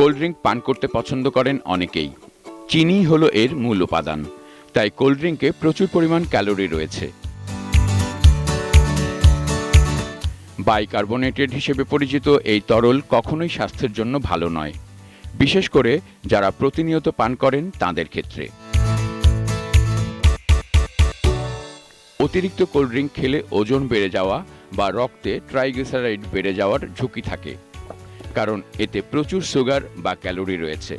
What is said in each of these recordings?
Cold drink পান করতে পছন্দ করেন অনেকেই। চিনি হলো এর মূল উপাদান, তাই কোল্ড ড্রিঙ্কে প্রচুর পরিমাণ ক্যালোরি রয়েছে। বাইকার্বনেটেড হিসেবে পরিচিত এই তরল কখনোই স্বাস্থ্যের জন্য ভালো নয়, বিশেষ করে যারা প্রতিনিয়ত পান করেন তাদের ক্ষেত্রে। অতিরিক্ত কোল্ড ড্রিঙ্ক খেলে ওজন বেড়ে যাওয়া বা রক্তে ট্রাইগ্লিসারাইড বেড়ে যাওয়ার ঝুঁকি থাকে, কারণ এতে প্রচুর সুগার বা ক্যালোরি রয়েছে।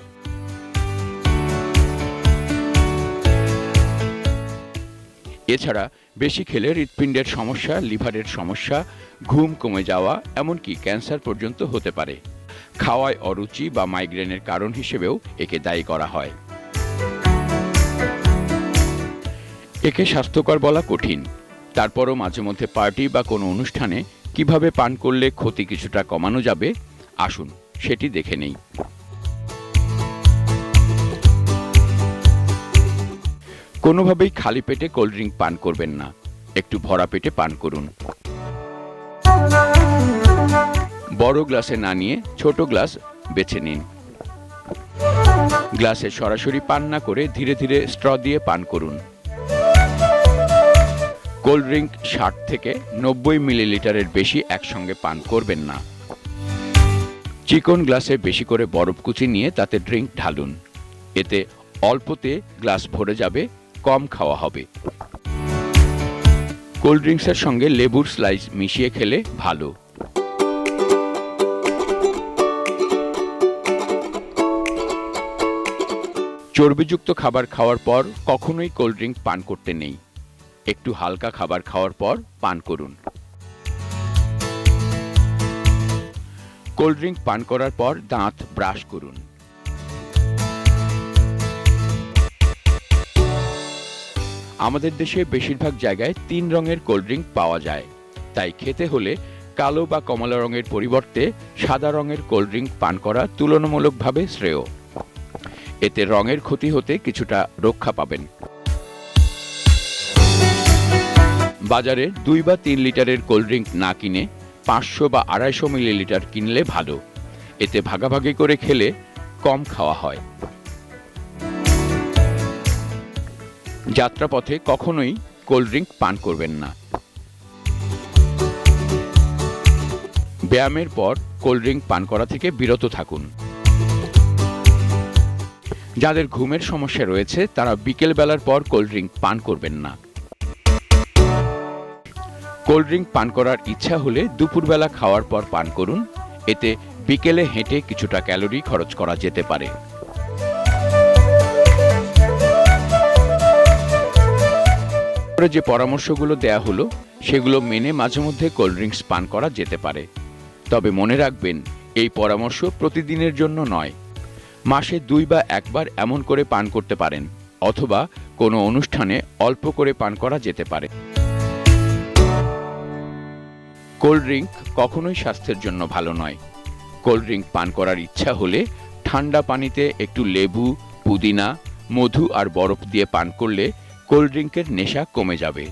এছাড়া বেশি খেলে হৃৎপিণ্ডের সমস্যা, লিভারের সমস্যা, ঘুম কমে যাওয়া, এমনকি ক্যান্সার পর্যন্ত হতে পারে। খাওয়ায় অরুচি বা মাইগ্রেনের কারণ হিসেবেও একে দায়ী করা হয়। একে স্বাস্থ্যকর বলা কঠিন, তারপরও মাঝে মধ্যে পার্টি বা কোনো অনুষ্ঠানে কিভাবে পান করলে ক্ষতি কিছুটা কমানো যাবে, আসুন সেটি দেখে নেই। কোনোভাবেই খালি পেটে কোল্ড ড্রিঙ্ক পান করবেন না, একটু ভরা পেটে পান করুন। বড় গ্লাসে না নিয়ে ছোট গ্লাস বেছে নিন। গ্লাসে সরাসরি পান না করে ধীরে ধীরে স্ট্র দিয়ে পান করুন। কোল্ড ড্রিঙ্ক 60 থেকে 90 মিলিলিটারের বেশি একসঙ্গে পান করবেন না। চিকন গ্লাসে বেশি করে বরফ কুচি নিয়ে তাতে ড্রিঙ্ক ঢালুন, এতে অল্পতে গ্লাস ভরে যাবে, কম খাওয়া হবে। কোল্ড ড্রিঙ্কসের সঙ্গে লেবুর স্লাইস মিশিয়ে খেলে ভালো। চর্বিযুক্ত খাবার খাওয়ার পর কখনোই কোল্ড ড্রিঙ্ক পান করতে নেই, একটু হালকা খাবার খাওয়ার পর পান করুন। কোল্ড ড্রিঙ্ক পান করার পর দাঁত ব্রাশ করুন। আমাদের দেশে বেশিরভাগ জায়গায় 3 রঙের কোল্ড ড্রিঙ্ক পাওয়া যায়, তাই খেতে হলে কালো বা কমলা রঙের পরিবর্তে সাদা রঙের কোল্ড ড্রিঙ্ক পান করা তুলনামূলকভাবে শ্রেয়। এতে রঙের ক্ষতি হতে কিছুটা রক্ষা পাবেন। বাজারে 2 বা 3 লিটারের কোল্ড ড্রিঙ্ক না কিনে 500 বা 250 মিলিলিটার কিনলে ভালো, এতে ভাগাভাগি করে খেলে কম খাওয়া হয়। যাত্রাপথে কখনোই কোল্ড ড্রিঙ্ক পান করবেন না। ব্যায়ামের পর কোল্ড ড্রিঙ্ক পান করা থেকে বিরত থাকুন। যাদের ঘুমের সমস্যা রয়েছে তারা বিকেল বেলার পর কোল্ড ড্রিঙ্ক পান করবেন না। কোল্ড ড্রিঙ্ক পান করার ইচ্ছা হলে দুপুরবেলা খাওয়ার পর পান করুন, এতে বিকেলে হেঁটে কিছুটা ক্যালোরি খরচ করা যেতে পারে। যে পরামর্শগুলো দেয়া হলো সেগুলো মেনে মাঝে মধ্যে কোল্ড ড্রিঙ্কস পান করা যেতে পারে, তবে মনে রাখবেন এই পরামর্শ প্রতিদিনের জন্য নয়। মাসে 2 বা 1 বার এমন করে পান করতে পারেন, অথবা কোনো অনুষ্ঠানে অল্প করে পান করা যেতে পারে। কোল্ড ড্রিঙ্ক কখনোই স্বাস্থ্যের জন্য ভালো নয়। কোল্ড ড্রিঙ্ক পান করার ইচ্ছা হলে ঠান্ডা পানিতে একটু লেবু, পুদিনা, মধু আর বরফ দিয়ে পান করলে কোল্ড ড্রিঙ্কের নেশা কমে যাবে।